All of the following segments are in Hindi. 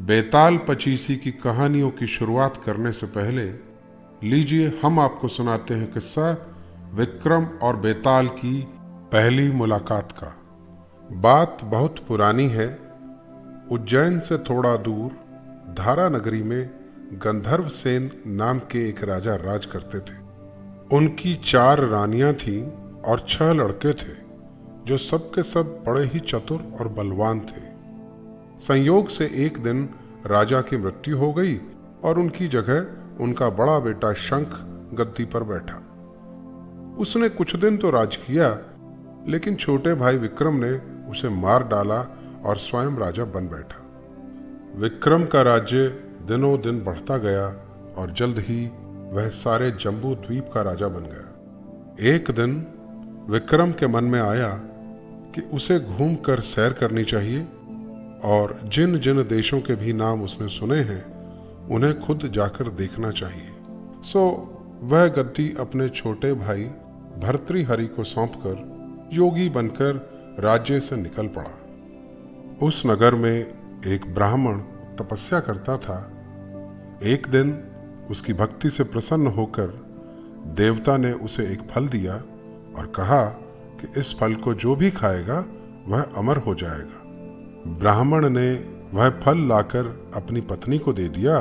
बेताल पचीसी की कहानियों की शुरुआत करने से पहले लीजिए हम आपको सुनाते हैं किस्सा विक्रम और बेताल की पहली मुलाकात का। बात बहुत पुरानी है। उज्जैन से थोड़ा दूर धारा नगरी में गंधर्व सेन नाम के एक राजा राज करते थे। उनकी 4 रानियां थीं और 6 लड़के थे जो सबके सब बड़े ही चतुर और बलवान थे। संयोग से एक दिन राजा की मृत्यु हो गई और उनकी जगह उनका बड़ा बेटा शंख गद्दी पर बैठा। उसने कुछ दिन तो राज किया, लेकिन छोटे भाई विक्रम ने उसे मार डाला और स्वयं राजा बन बैठा। विक्रम का राज्य दिनों दिन बढ़ता गया और जल्द ही वह सारे जम्बू द्वीप का राजा बन गया। एक दिन विक्रम के मन में आया कि उसे घूमकर सैर करनी चाहिए और जिन जिन देशों के भी नाम उसने सुने हैं उन्हें खुद जाकर देखना चाहिए। सो वह गद्दी अपने छोटे भाई भर्तृहरि को सौंपकर योगी बनकर राज्य से निकल पड़ा। उस नगर में एक ब्राह्मण तपस्या करता था। एक दिन उसकी भक्ति से प्रसन्न होकर देवता ने उसे एक फल दिया और कहा कि इस फल को जो भी खाएगा वह अमर हो जाएगा। ब्राह्मण ने वह फल लाकर अपनी पत्नी को दे दिया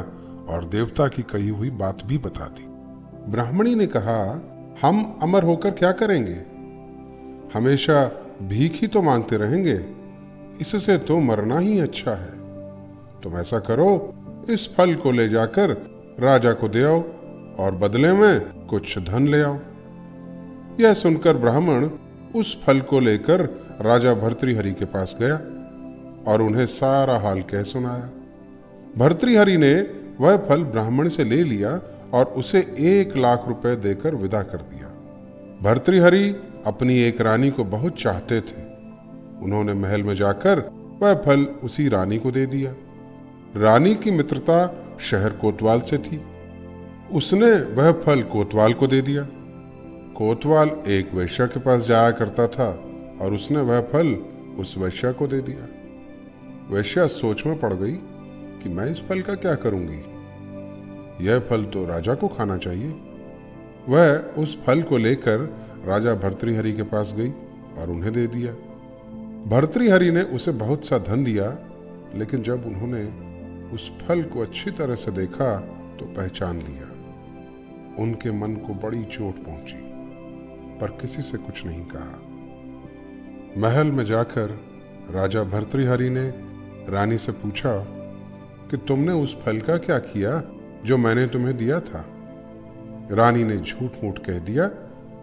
और देवता की कही हुई बात भी बता दी। ब्राह्मणी ने कहा, हम अमर होकर क्या करेंगे? हमेशा भीख ही तो मांगते रहेंगे, इससे तो मरना ही अच्छा है। तुम ऐसा करो, इस फल को ले जाकर राजा को दे आओ और बदले में कुछ धन ले आओ। यह सुनकर ब्राह्मण उस फल को लेकर राजा भर्तृहरि के पास गया और उन्हें सारा हाल कह सुनाया। भर्तृहरि ने वह फल ब्राह्मण से ले लिया और उसे 1 लाख रुपए देकर विदा कर दिया। भर्तृहरि अपनी एक रानी को बहुत चाहते थे। उन्होंने महल में जाकर वह फल उसी रानी को दे दिया। रानी की मित्रता शहर कोतवाल से थी। उसने वह फल कोतवाल को दे दिया। कोतवाल एक वैश्या के पास जाया करता था और उसने वह फल उस वैश्या को दे दिया। वैश्या सोच में पड़ गई कि मैं इस फल का क्या करूंगी, यह फल तो राजा को खाना चाहिए। वह उस फल को लेकर राजा भर्तृहरि के पास गई और उन्हें दे दिया। भर्तृहरि ने उसे बहुत सा धन दिया, लेकिन जब उन्होंने उस फल को अच्छी तरह से देखा तो पहचान लिया। उनके मन को बड़ी चोट पहुंची, पर किसी से कुछ नहीं कहा। महल में जाकर राजा भर्तृहरि ने रानी से पूछा कि तुमने उस फल का क्या किया जो मैंने तुम्हें दिया था? रानी ने झूठ मूठ कह दिया,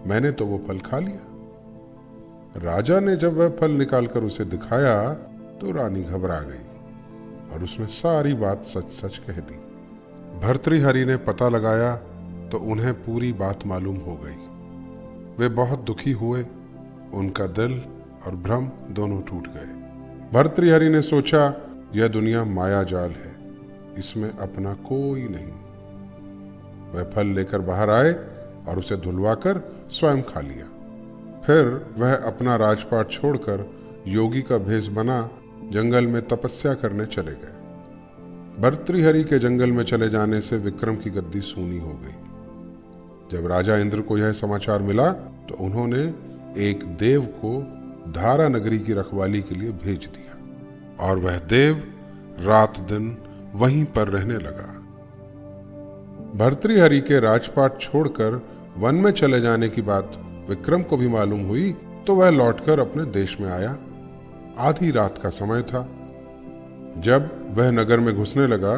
मैंने तो वो फल खा लिया। राजा ने जब वह फल निकालकर उसे दिखाया तो रानी घबरा गई और उसमें सारी बात सच सच कह दी। भर्तृहरि ने पता लगाया तो उन्हें पूरी बात मालूम हो गई। वे बहुत दुखी हुए। उनका दिल और भ्रम दोनों टूट गए। भर्तृहरि ने सोचा, यह दुनिया माया जाल है, इसमें अपना कोई नहीं। वह फल लेकर बाहर आए और उसे धुलवाकर स्वयं खा लिया। फिर वह अपना राजपाट छोड़कर योगी का भेष बना जंगल में तपस्या करने चले गए। भर्तृहरि के जंगल में चले जाने से विक्रम की गद्दी सूनी हो गई। जब राजा इंद्र को यह समाचार मिला तो उन्होंने एक देव को धारा नगरी की रखवाली के लिए भेज दिया और वह देव रात दिन वहीं पर रहने लगा। भर्तृहरि के राजपाट छोड़कर वन में चले जाने की बात विक्रम को भी मालूम हुई तो वह लौटकर अपने देश में आया। आधी रात का समय था। जब वह नगर में घुसने लगा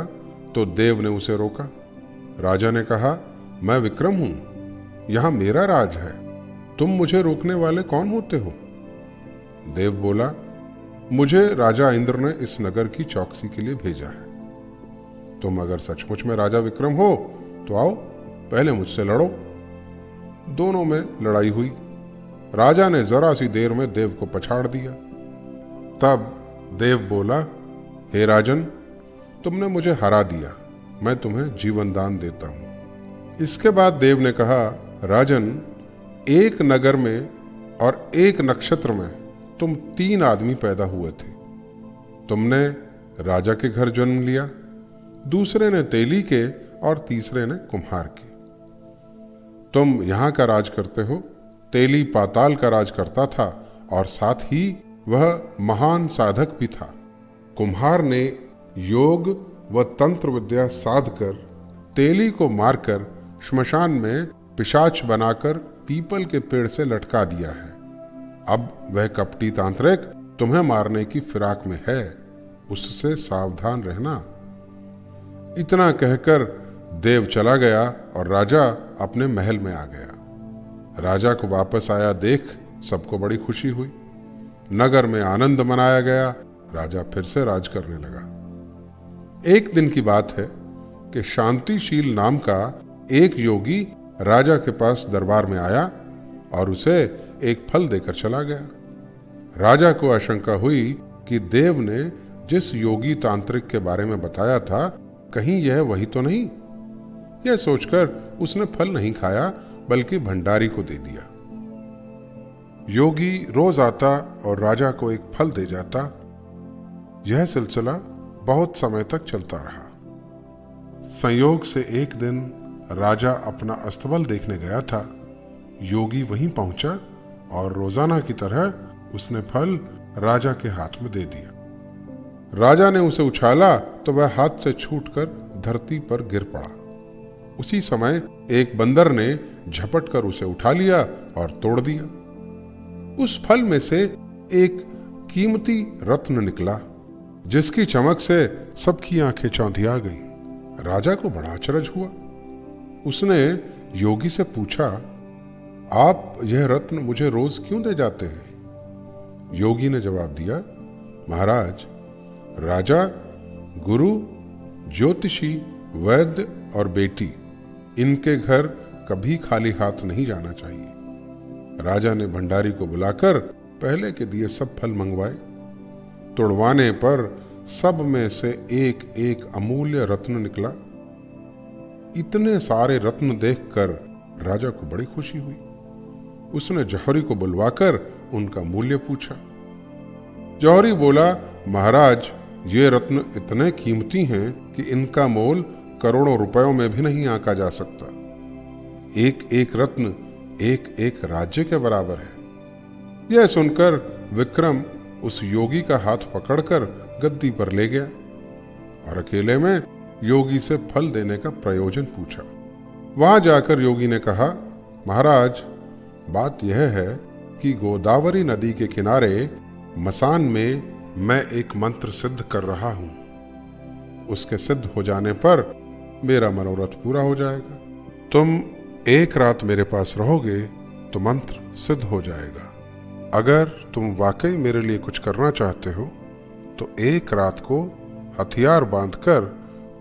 तो देव ने उसे रोका। राजा ने कहा, मैं विक्रम हूं, यहां मेरा राज है, तुम मुझे रोकने वाले कौन होते हो? देव बोला, मुझे राजा इंद्र ने इस नगर की चौकसी के लिए भेजा है। तुम अगर सचमुच में राजा विक्रम हो तो आओ, पहले मुझसे लड़ो। दोनों में लड़ाई हुई। राजा ने जरा सी देर में देव को पछाड़ दिया। तब देव बोला, हे राजन, तुमने मुझे हरा दिया, मैं तुम्हें जीवन दान देता हूं। इसके बाद देव ने कहा, राजन, एक नगर में और एक नक्षत्र में तुम 3 आदमी पैदा हुए थे। तुमने राजा के घर जन्म लिया, दूसरे ने तेली के और तीसरे ने कुम्हार के। तुम यहां का राज करते हो, तेली पाताल का राज करता था और साथ ही वह महान साधक भी था। कुम्हार ने योग व तंत्र विद्या साध कर तेली को मारकर श्मशान में पिशाच बनाकर पीपल के पेड़ से लटका दिया है। अब वह कपटी तांत्रिक तुम्हें मारने की फिराक में है, उससे सावधान रहना। इतना कहकर देव चला गया और राजा अपने महल में आ गया। राजा को वापस आया देख सबको बड़ी खुशी हुई। नगर में आनंद मनाया गया। राजा फिर से राज करने लगा। एक दिन की बात है कि शांतिशील नाम का एक योगी राजा के पास दरबार में आया और उसे एक फल देकर चला गया। राजा को आशंका हुई कि देव ने जिस योगी तांत्रिक के बारे में बताया था, कहीं यह वही तो नहीं। यह सोचकर उसने फल नहीं खाया, बल्कि भंडारी को दे दिया। योगी रोज आता और राजा को एक फल दे जाता। यह सिलसिला बहुत समय तक चलता रहा। संयोग से एक दिन राजा अपना अस्तबल देखने गया था। योगी वहीं पहुंचा और रोजाना की तरह उसने फल राजा के हाथ में दे दिया। राजा ने उसे उछाला तो वह हाथ से छूटकर धरती पर गिर पड़ा। उसी समय एक बंदर ने झपट कर उसे उठा लिया और तोड़ दिया। उस फल में से एक कीमती रत्न निकला, जिसकी चमक से सबकी आंखें चौंधिया गईं। राजा को बड़ा अचरज हुआ। उसने योगी से पूछा, आप यह रत्न मुझे रोज क्यों दे जाते हैं? योगी ने जवाब दिया, महाराज, राजा, गुरु, ज्योतिषी, वैद्य और बेटी, इनके घर कभी खाली हाथ नहीं जाना चाहिए। राजा ने भंडारी को बुलाकर पहले के दिए सब फल मंगवाए। तोड़वाने पर सब में से एक एक अमूल्य रत्न निकला। इतने सारे रत्न देखकर राजा को बड़ी खुशी हुई। उसने जौहरी को बुलवाकर उनका मूल्य पूछा। जौहरी बोला, महाराज, ये रत्न इतने कीमती हैं कि इनका मोल करोड़ों रुपयों में भी नहीं आंका जा सकता। एक एक रत्न एक एक राज्य के बराबर है। यह सुनकर विक्रम उस योगी का हाथ पकड़कर गद्दी पर ले गया और अकेले में योगी से फल देने का प्रयोजन पूछा। वहां जाकर योगी ने कहा, महाराज, बात यह है कि गोदावरी नदी के किनारे मसान में मैं एक मंत्र सिद्ध कर रहा हूं। उसके सिद्ध हो जाने पर मेरा मनोरथ पूरा हो जाएगा। तुम एक रात मेरे पास रहोगे तो मंत्र सिद्ध हो जाएगा। अगर तुम वाकई मेरे लिए कुछ करना चाहते हो तो एक रात को हथियार बांधकर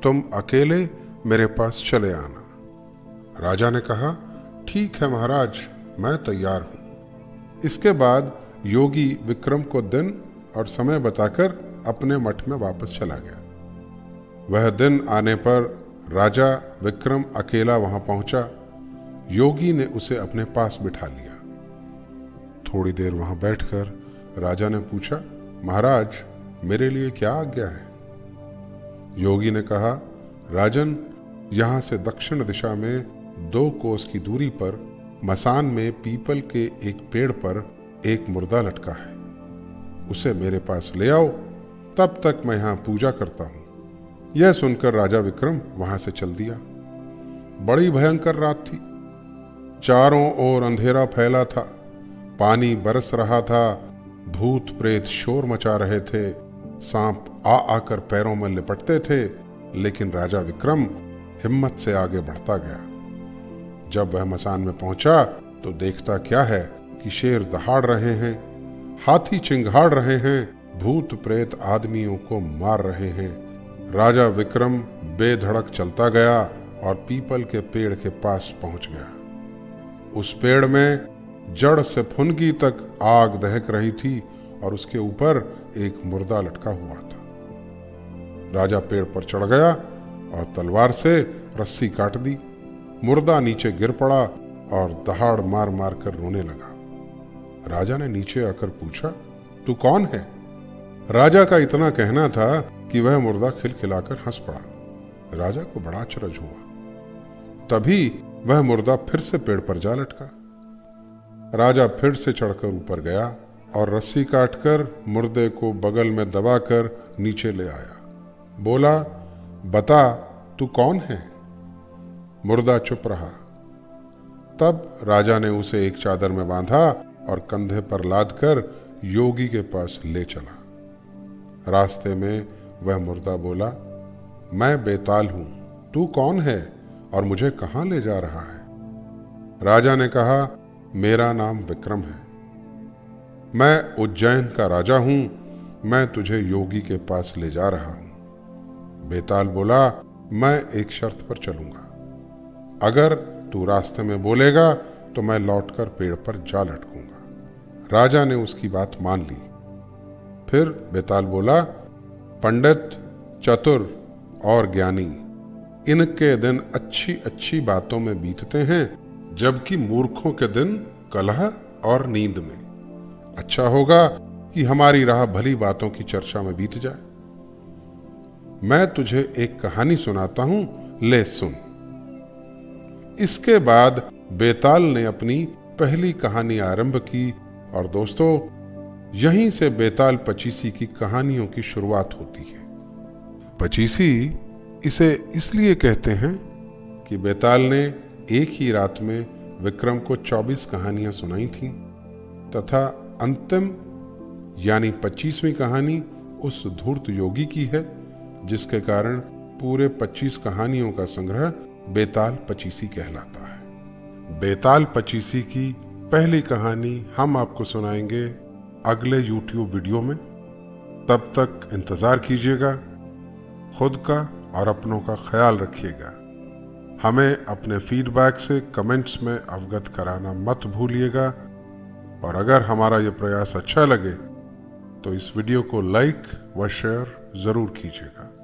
तुम अकेले मेरे पास चले आना। राजा ने कहा, ठीक है महाराज, मैं तैयार हूं। इसके बाद योगी विक्रम को दिन और समय बताकर अपने मठ में वापस चला गया। वह दिन आने पर राजा विक्रम अकेला वहां पहुंचा। योगी ने उसे अपने पास बिठा लिया। थोड़ी देर वहां बैठकर राजा ने पूछा, महाराज, मेरे लिए क्या आज्ञा है? योगी ने कहा, राजन, यहां से दक्षिण दिशा में 2 कोस की दूरी पर मसान में पीपल के एक पेड़ पर एक मुर्दा लटका है। उसे मेरे पास ले आओ, तब तक मैं यहां पूजा करता हूं। यह सुनकर राजा विक्रम वहां से चल दिया। बड़ी भयंकर रात थी। चारों ओर अंधेरा फैला था। पानी बरस रहा था। भूत प्रेत शोर मचा रहे थे। सांप आ आकर पैरों में लिपटते थे, लेकिन राजा विक्रम हिम्मत से आगे बढ़ता गया। जब वह मसान में पहुंचा तो देखता क्या है कि शेर दहाड़ रहे हैं, हाथी चिंगाड़ रहे हैं, भूत प्रेत आदमियों को मार रहे हैं। राजा विक्रम बेधड़क चलता गया और पीपल के पेड़ के पास पहुंच गया। उस पेड़ में जड़ से फुनगी तक आग दहक रही थी और उसके ऊपर एक मुर्दा लटका हुआ था। राजा पेड़ पर चढ़ गया और तलवार से रस्सी काट दी। मुर्दा नीचे गिर पड़ा और दहाड़ मार मार कर रोने लगा। राजा ने नीचे आकर पूछा, तू कौन है? राजा का इतना कहना था कि वह मुर्दा खिलखिलाकर हंस पड़ा। राजा को बड़ा अचरज हुआ। तभी वह मुर्दा फिर से पेड़ पर जा लटका। राजा फिर से चढ़कर ऊपर गया और रस्सी काटकर मुर्दे को बगल में दबाकर नीचे ले आया। बोला, बता तू कौन है? मुर्दा चुप रहा। तब राजा ने उसे एक चादर में बांधा और कंधे पर लादकर योगी के पास ले चला। रास्ते में वह मुर्दा बोला, मैं बेताल हूं, तू कौन है और मुझे कहां ले जा रहा है? राजा ने कहा, मेरा नाम विक्रम है, मैं उज्जैन का राजा हूं, मैं तुझे योगी के पास ले जा रहा हूं। बेताल बोला, मैं एक शर्त पर चलूंगा, अगर तू रास्ते में बोलेगा तो मैं लौटकर पेड़ पर जा लटकूंगा। राजा ने उसकी बात मान ली। फिर बेताल बोला, पंडित, चतुर और ज्ञानी, इनके दिन अच्छी अच्छी बातों में बीतते हैं, जबकि मूर्खों के दिन कलह और नींद में। अच्छा होगा कि हमारी राह भली बातों की चर्चा में बीत जाए। मैं तुझे एक कहानी सुनाता हूं, ले सुन। इसके बाद बेताल ने अपनी पहली कहानी आरंभ की और दोस्तों, यहीं से बेताल पचीसी की कहानियों की शुरुआत होती है। पचीसी इसे इसलिए कहते हैं कि बेताल ने एक ही रात में विक्रम को 24 कहानियां सुनाई थीं तथा अंतिम यानी 25वीं कहानी उस धूर्त योगी की है, जिसके कारण पूरे 25 कहानियों का संग्रह बेताल पचीसी कहलाता है। बेताल पचीसी की पहली कहानी हम आपको सुनाएंगे अगले YouTube वीडियो में। तब तक इंतजार कीजिएगा। खुद का और अपनों का ख्याल रखिएगा। हमें अपने फीडबैक से कमेंट्स में अवगत कराना मत भूलिएगा। और अगर हमारा ये प्रयास अच्छा लगे तो इस वीडियो को लाइक व शेयर जरूर कीजिएगा।